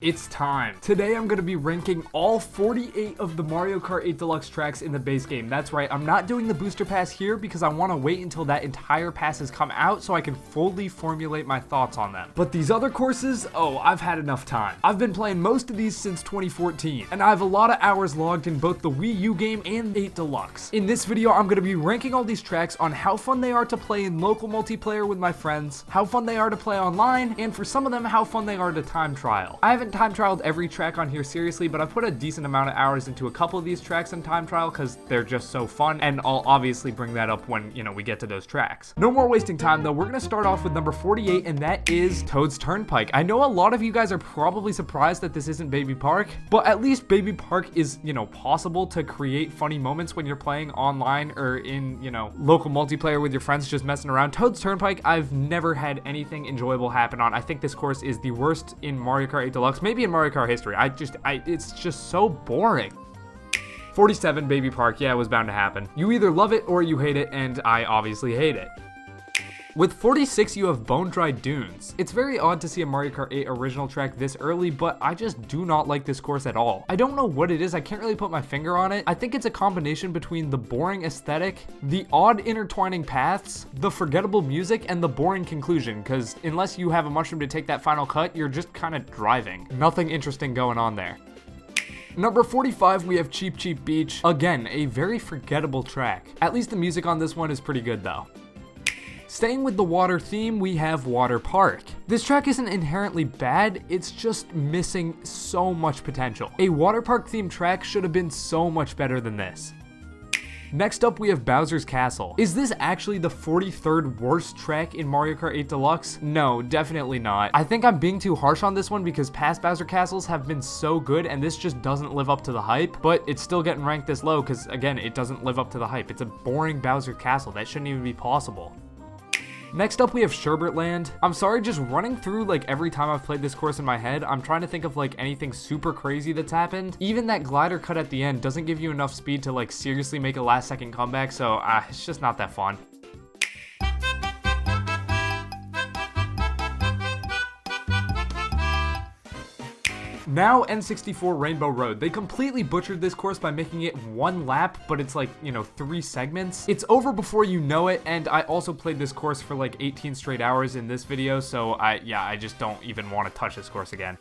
It's time. Today I'm going to be ranking all 48 of the Mario Kart 8 Deluxe tracks in the base game. That's right, I'm not doing the booster pass here because I want to wait until that entire pass has come out so I can fully formulate my thoughts on them. But these other courses, oh, I've had enough time. I've been playing most of these since 2014, and I have a lot of hours logged in both the Wii U game and 8 Deluxe. In this video, I'm going to be ranking all these tracks on how fun they are to play in local multiplayer with my friends, how fun they are to play online, and for some of them, how fun they are to time trial. I haven't time trialed every track on here seriously, but I've put a decent amount of hours into a couple of these tracks in time trial because they're just so fun, and I'll obviously bring that up when, we get to those tracks. No more wasting time though, we're gonna start off with number 48, and that is Toad's Turnpike. I know a lot of you guys are probably surprised that this isn't Baby Park, but at least Baby Park is, possible to create funny moments when you're playing online or in, local multiplayer with your friends just messing around. Toad's Turnpike, I've never had anything enjoyable happen on. I think this course is the worst in Mario Kart 8 Deluxe, maybe in Mario Kart history. It's just so boring. 47, Baby Park. Yeah, it was bound to happen. You either love it or you hate it, and I obviously hate it. With 46, you have Bone Dry Dunes. It's very odd to see a Mario Kart 8 original track this early, but I just do not like this course at all. I don't know what it is, I can't really put my finger on it. I think it's a combination between the boring aesthetic, the odd intertwining paths, the forgettable music, and the boring conclusion, because unless you have a mushroom to take that final cut, you're just kind of driving. Nothing interesting going on there. Number 45, we have Cheep Cheep Beach. Again, a very forgettable track. At least the music on this one is pretty good though. Staying with the water theme, we have Water Park. This track isn't inherently bad, it's just missing so much potential. A water park themed track should have been so much better than this. Next up, we have Bowser's Castle. Is this actually the 43rd worst track in Mario Kart 8 Deluxe? No, definitely not. I think I'm being too harsh on this one because past Bowser Castles have been so good and this just doesn't live up to the hype, but it's still getting ranked this low because, again, it doesn't live up to the hype. It's a boring Bowser Castle. That shouldn't even be possible. Next up, we have Sherbet Land. I'm sorry, just running through every time I've played this course in my head, I'm trying to think of anything super crazy that's happened. Even that glider cut at the end doesn't give you enough speed to seriously make a last second comeback, so it's just not that fun. Now N64 Rainbow Road. They completely butchered this course by making it one lap, but it's 3 segments. It's over before you know it, and I also played this course for 18 straight hours in this video, so I just don't even want to touch this course again.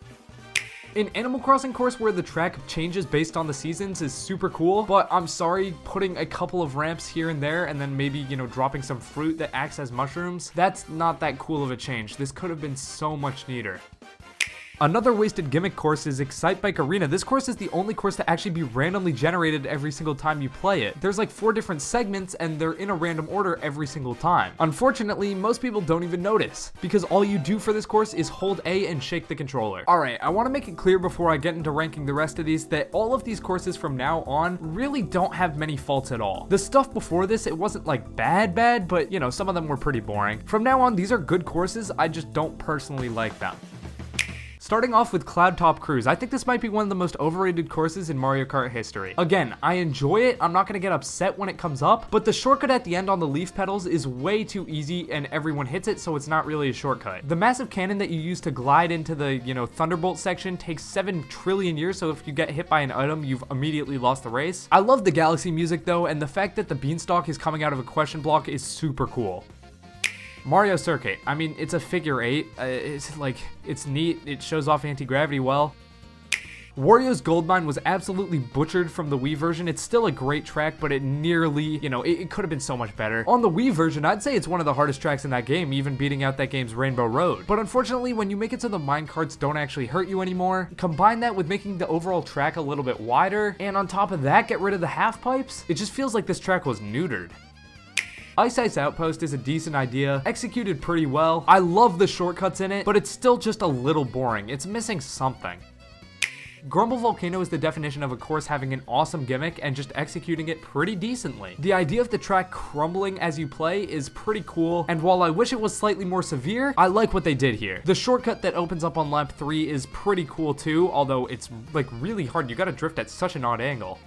An Animal Crossing course where the track changes based on the seasons is super cool, but I'm sorry, putting a couple of ramps here and there and then maybe, dropping some fruit that acts as mushrooms, that's not that cool of a change. This could have been so much neater. Another wasted gimmick course is Excite Bike Arena. This course is the only course to actually be randomly generated every single time you play it. There's 4 different segments and they're in a random order every single time. Unfortunately, most people don't even notice because all you do for this course is hold A and shake the controller. Alright, I want to make it clear before I get into ranking the rest of these that all of these courses from now on really don't have many faults at all. The stuff before this, it wasn't bad, but some of them were pretty boring. From now on, these are good courses, I just don't personally like them. Starting off with Cloud Top Cruise, I think this might be one of the most overrated courses in Mario Kart history. Again, I enjoy it, I'm not gonna get upset when it comes up, but the shortcut at the end on the leaf pedals is way too easy and everyone hits it, so it's not really a shortcut. The massive cannon that you use to glide into the, Thunderbolt section takes 7 trillion years, so if you get hit by an item, you've immediately lost the race. I love the Galaxy music though, and the fact that the beanstalk is coming out of a question block is super cool. Mario Circuit. I mean, it's a figure 8. It's neat. It shows off anti-gravity well. Wario's Gold Mine was absolutely butchered from the Wii version. It's still a great track, but it nearly, it could have been so much better. On the Wii version, I'd say it's one of the hardest tracks in that game, even beating out that game's Rainbow Road. But unfortunately, when you make it so the minecarts don't actually hurt you anymore, combine that with making the overall track a little bit wider, and on top of that, get rid of the half pipes, it just feels like this track was neutered. Ice Ice Outpost is a decent idea, executed pretty well. I love the shortcuts in it, but it's still just a little boring. It's missing something. Grumble Volcano is the definition of a course having an awesome gimmick and just executing it pretty decently. The idea of the track crumbling as you play is pretty cool, and while I wish it was slightly more severe, I like what they did here. The shortcut that opens up on lap 3 is pretty cool too, although it's really hard. You gotta drift at such an odd angle.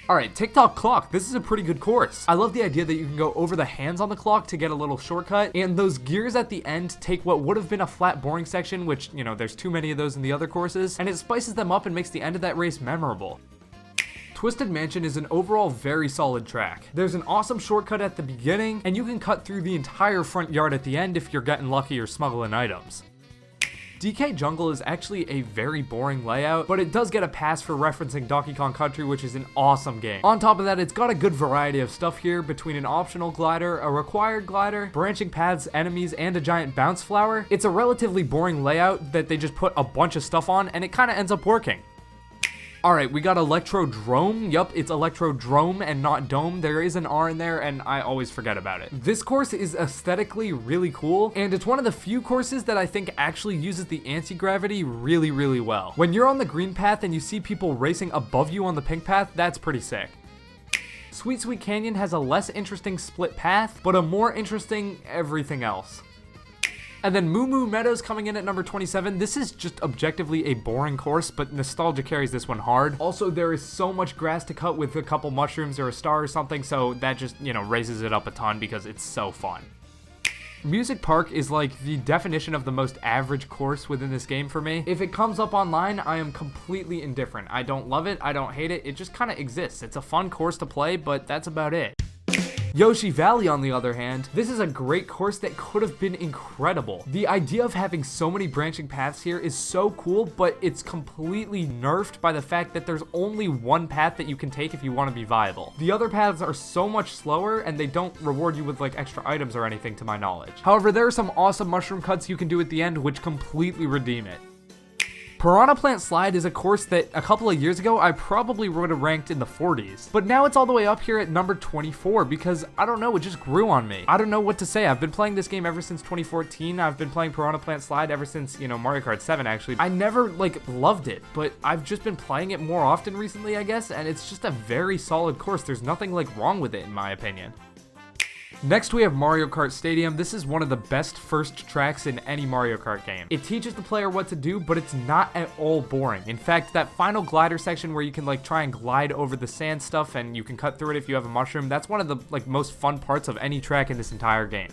Alright, TikTok clock. This is a pretty good course. I love the idea that you can go over the hands on the clock to get a little shortcut, and those gears at the end take what would have been a flat, boring section, which, you know, there's too many of those in the other courses, and it spices them up and makes the end of that race memorable. Twisted Mansion is an overall very solid track. There's an awesome shortcut at the beginning, and you can cut through the entire front yard at the end if you're getting lucky or smuggling items. DK Jungle is actually a very boring layout, but it does get a pass for referencing Donkey Kong Country, which is an awesome game. On top of that, it's got a good variety of stuff here between an optional glider, a required glider, branching paths, enemies, and a giant bounce flower. It's a relatively boring layout that they just put a bunch of stuff on, and it kind of ends up working. Alright, we got Electrodrome. Yup, it's Electrodrome and not Dome. There is an R in there, and I always forget about it. This course is aesthetically really cool, and it's one of the few courses that I think actually uses the anti-gravity really, really well. When you're on the green path and you see people racing above you on the pink path, that's pretty sick. Sweet Sweet Canyon has a less interesting split path, but a more interesting everything else. And then Moo Moo Meadows coming in at number 27. This is just objectively a boring course, but nostalgia carries this one hard. Also, there is so much grass to cut with a couple mushrooms or a star or something, so that just, you know, raises it up a ton because it's so fun. Music Park is like the definition of the most average course within this game for me. If it comes up online, I am completely indifferent. I don't love it, I don't hate it, it just kind of exists. It's a fun course to play, but that's about it. Yoshi Valley, on the other hand, this is a great course that could have been incredible. The idea of having so many branching paths here is so cool, but it's completely nerfed by the fact that there's only one path that you can take if you want to be viable. The other paths are so much slower, and they don't reward you with like extra items or anything to my knowledge. However, there are some awesome mushroom cuts you can do at the end which completely redeem it. Piranha Plant Slide is a course that a couple of years ago I probably would have ranked in the 40s, but now it's all the way up here at number 24 because I don't know, it just grew on me. I don't know what to say. I've been playing this game ever since 2014. I've been playing Piranha Plant Slide ever since, you know, Mario Kart 7 actually. I never like loved it, but I've just been playing it more often recently, I guess, and it's just a very solid course. There's nothing like wrong with it in my opinion. Next we have Mario Kart Stadium. This is one of the best first tracks in any Mario Kart game. It teaches the player what to do, but it's not at all boring. In fact, that final glider section where you can like try and glide over the sand stuff and you can cut through it if you have a mushroom, that's one of the like most fun parts of any track in this entire game.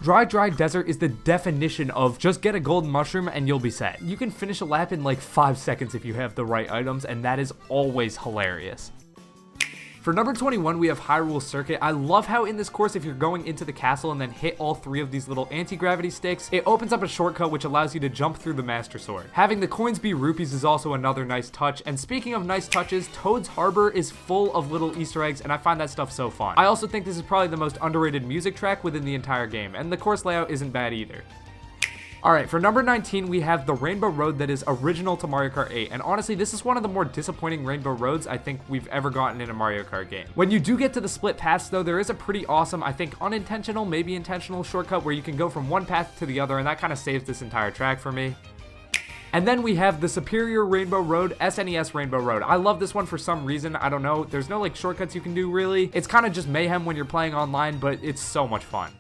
Dry Desert is the definition of just get a golden mushroom and you'll be set. You can finish a lap in like 5 seconds if you have the right items, and that is always hilarious. For number 21, we have Hyrule Circuit. I love how in this course, if you're going into the castle and then hit all 3 of these little anti-gravity sticks, it opens up a shortcut which allows you to jump through the Master Sword. Having the coins be rupees is also another nice touch, and speaking of nice touches, Toad's Harbor is full of little Easter eggs, and I find that stuff so fun. I also think this is probably the most underrated music track within the entire game, and the course layout isn't bad either. Alright, for number 19, we have the Rainbow Road that is original to Mario Kart 8, and honestly, this is one of the more disappointing Rainbow Roads I think we've ever gotten in a Mario Kart game. When you do get to the split paths, though, there is a pretty awesome, I think unintentional, maybe intentional shortcut where you can go from one path to the other, and that kind of saves this entire track for me. And then we have the Superior Rainbow Road, SNES Rainbow Road. I love this one for some reason, I don't know, there's no like shortcuts you can do really. It's kind of just mayhem when you're playing online, but it's so much fun.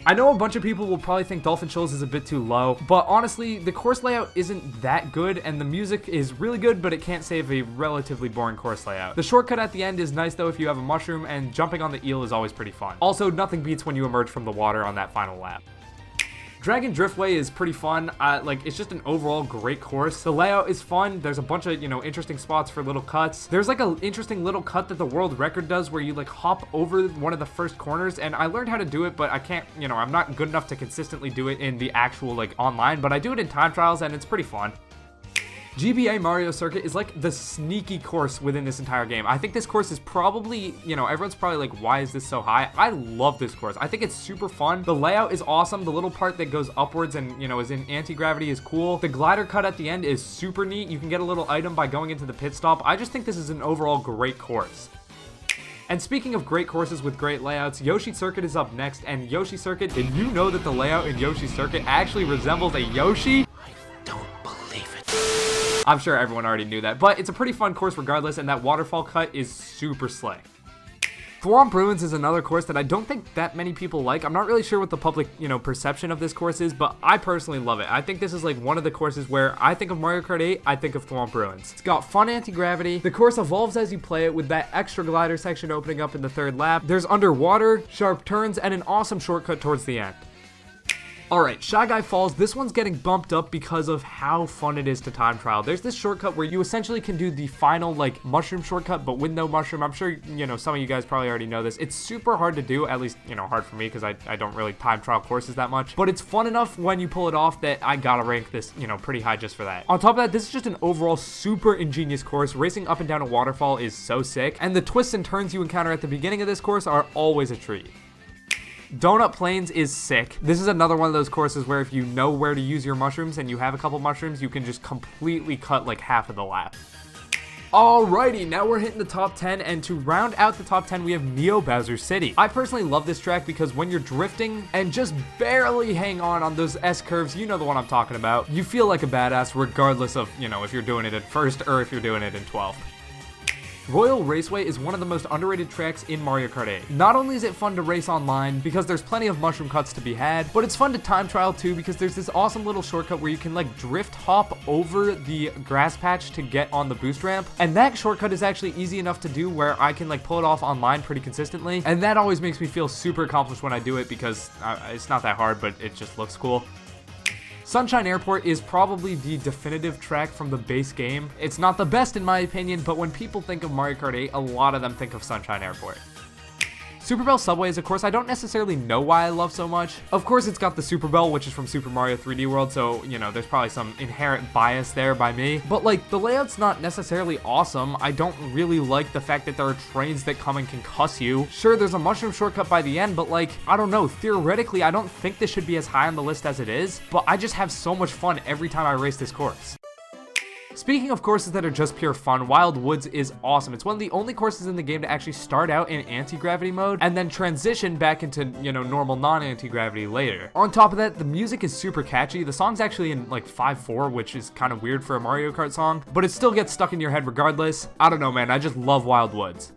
I know a bunch of people will probably think Dolphin Shoals is a bit too low, but honestly, the course layout isn't that good, and the music is really good, but it can't save a relatively boring course layout. The shortcut at the end is nice though if you have a mushroom, and jumping on the eel is always pretty fun. Also, nothing beats when you emerge from the water on that final lap. Dragon Driftway is pretty fun. It's just an overall great course. The layout is fun. There's a bunch of, interesting spots for little cuts. There's like an interesting little cut that the world record does where you like hop over one of the first corners, and I learned how to do it, but I can't, I'm not good enough to consistently do it in the actual like online, but I do it in time trials and it's pretty fun. GBA Mario Circuit is like the sneaky course within this entire game. I think this course is probably, everyone's probably like, why is this so high? I love this course. I think it's super fun. The layout is awesome. The little part that goes upwards and, is in anti-gravity is cool. The glider cut at the end is super neat. You can get a little item by going into the pit stop. I just think this is an overall great course. And speaking of great courses with great layouts, Yoshi Circuit is up next, and Yoshi Circuit, did you know that the layout in Yoshi Circuit actually resembles a Yoshi? I'm sure everyone already knew that, but it's a pretty fun course regardless, and that waterfall cut is super slick. Thwomp Ruins is another course that I don't think that many people like. I'm not really sure what the public, perception of this course is, but I personally love it. I think this is like one of the courses where I think of Mario Kart 8, I think of Thwomp Ruins. It's got fun anti-gravity. The course evolves as you play it with that extra glider section opening up in the third lap. There's underwater, sharp turns, and an awesome shortcut towards the end. Alright, Shy Guy Falls, this one's getting bumped up because of how fun it is to time trial. There's this shortcut where you essentially can do the final, mushroom shortcut, but with no mushroom. I'm sure, some of you guys probably already know this. It's super hard to do, at least, hard for me, because I don't really time trial courses that much. But it's fun enough when you pull it off that I gotta rank this, pretty high just for that. On top of that, this is just an overall super ingenious course. Racing up and down a waterfall is so sick, and the twists and turns you encounter at the beginning of this course are always a treat. Donut Plains is sick. This is another one of those courses where if you know where to use your mushrooms and you have a couple mushrooms, you can just completely cut like half of the lap. Alrighty, now we're hitting the top 10, and to round out the top 10, we have Neo Bowser City. I personally love this track because when you're drifting and just barely hang on those S-curves, you know the one I'm talking about, you feel like a badass regardless of, if you're doing it at first or if you're doing it in 12th. Royal Raceway is one of the most underrated tracks in Mario Kart 8. Not only is it fun to race online because there's plenty of mushroom cuts to be had, but it's fun to time trial too because there's this awesome little shortcut where you can drift hop over the grass patch to get on the boost ramp. And that shortcut is actually easy enough to do where I can pull it off online pretty consistently. And that always makes me feel super accomplished when I do it because it's not that hard, but it just looks cool. Sunshine Airport is probably the definitive track from the base game. It's not the best in my opinion, but when people think of Mario Kart 8, a lot of them think of Sunshine Airport. Super Bell Subway is a course I don't necessarily know why I love so much. Of course, it's got the Super Bell, which is from Super Mario 3D World, so, there's probably some inherent bias there by me. But, the layout's not necessarily awesome. I don't really like the fact that there are trains that come and concuss you. Sure, there's a mushroom shortcut by the end, but, I don't know. Theoretically, I don't think this should be as high on the list as it is, but I just have so much fun every time I race this course. Speaking of courses that are just pure fun, Wild Woods is awesome. It's one of the only courses in the game to actually start out in anti-gravity mode and then transition back into, normal non-anti-gravity later. On top of that, the music is super catchy. The song's actually in 5/4, which is kind of weird for a Mario Kart song, but it still gets stuck in your head regardless. I don't know, man. I just love Wild Woods.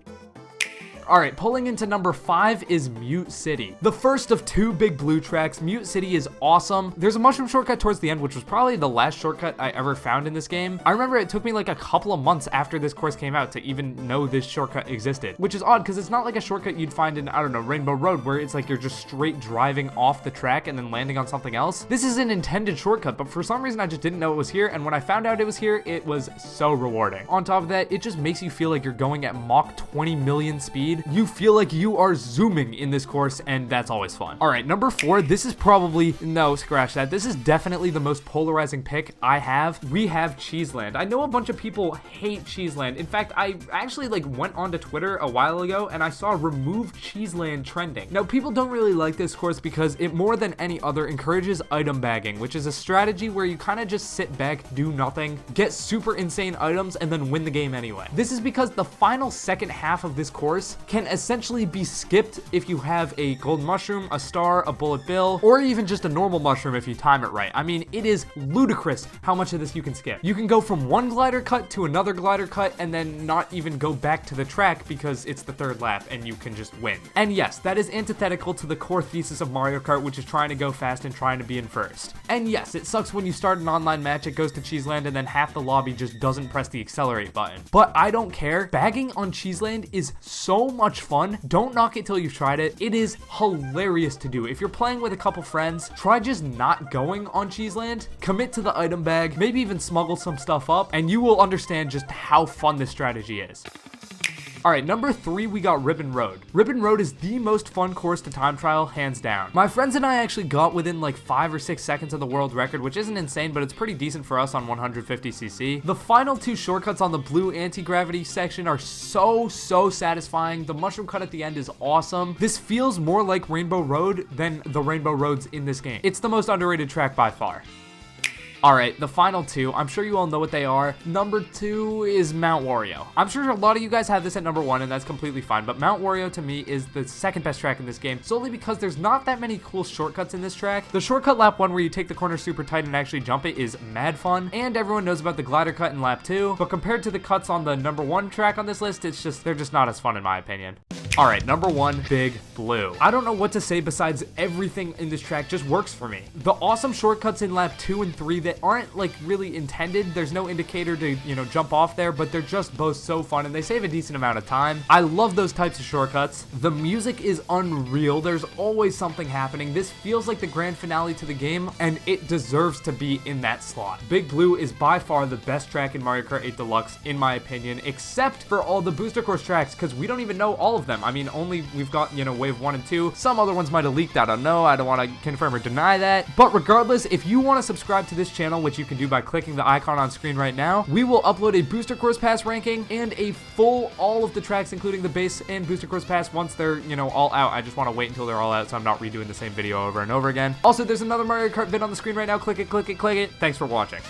Alright, pulling into number 5 is Mute City. The first of 2 big blue tracks. Mute City is awesome. There's a mushroom shortcut towards the end, which was probably the last shortcut I ever found in this game. I remember it took me a couple of months after this course came out to even know this shortcut existed, which is odd because it's not like a shortcut you'd find in, Rainbow Road, where it's you're just straight driving off the track and then landing on something else. This is an intended shortcut, but for some reason I just didn't know it was here, and when I found out it was here, it was so rewarding. On top of that, it just makes you feel like you're going at Mach 20 million speed. You feel like you are zooming in this course, and that's always fun. All right, number 4, this is probably, no, scratch that. This is definitely the most polarizing pick I have. We have Cheeseland. I know a bunch of people hate Cheeseland. In fact, I actually went onto Twitter a while ago and I saw remove Cheeseland trending. Now, people don't really like this course because it more than any other encourages item bagging, which is a strategy where you kind of just sit back, do nothing, get super insane items, and then win the game anyway. This is because the final second half of this course can essentially be skipped if you have a golden mushroom, a star, a bullet bill, or even just a normal mushroom if you time it right. I mean, it is ludicrous how much of this you can skip. You can go from one glider cut to another glider cut and then not even go back to the track because it's the third lap and you can just win. And yes, that is antithetical to the core thesis of Mario Kart, which is trying to go fast and trying to be in first. And yes, it sucks when you start an online match, it goes to Cheeseland, and then half the lobby just doesn't press the accelerate button. But I don't care. Bagging on Cheeseland is so much fun. Don't knock it till you've tried it. It is hilarious to do. If you're playing with a couple friends, try just not going on Cheeseland, commit to the item bag, maybe even smuggle some stuff up, and you will understand just how fun this strategy is. Alright, number 3, we got Ribbon Road. Ribbon Road is the most fun course to time trial, hands down. My friends and I actually got within 5 or 6 seconds of the world record, which isn't insane, but it's pretty decent for us on 150cc. The final 2 shortcuts on the blue anti-gravity section are so satisfying. The mushroom cut at the end is awesome. This feels more like Rainbow Road than the Rainbow Roads in this game. It's the most underrated track by far. Alright, the final 2, I'm sure you all know what they are. Number 2 is Mount Wario. I'm sure a lot of you guys have this at number 1, and that's completely fine, but Mount Wario to me is the second best track in this game, solely because there's not that many cool shortcuts in this track. The shortcut lap 1 where you take the corner super tight and actually jump it is mad fun, and everyone knows about the glider cut in lap 2, but compared to the cuts on the number 1 track on this list, they're just not as fun in my opinion. All right, number 1, Big Blue. I don't know what to say besides everything in this track just works for me. The awesome shortcuts in lap 2 and 3 that aren't like really intended. There's no indicator to, jump off there, but they're just both so fun and they save a decent amount of time. I love those types of shortcuts. The music is unreal. There's always something happening. This feels like the grand finale to the game, and it deserves to be in that slot. Big Blue is by far the best track in Mario Kart 8 Deluxe, in my opinion, except for all the booster course tracks, because we don't even know all of them. I mean, only we've got, wave 1 and 2. Some other ones might have leaked. I don't know. I don't want to confirm or deny that. But regardless, if you want to subscribe to this channel, which you can do by clicking the icon on screen right now, we will upload a booster course pass ranking and a full all of the tracks, including the base and booster course pass, once they're, all out. I just want to wait until they're all out so I'm not redoing the same video over and over again. Also, there's another Mario Kart vid on the screen right now. Click it, click it, click it. Thanks for watching.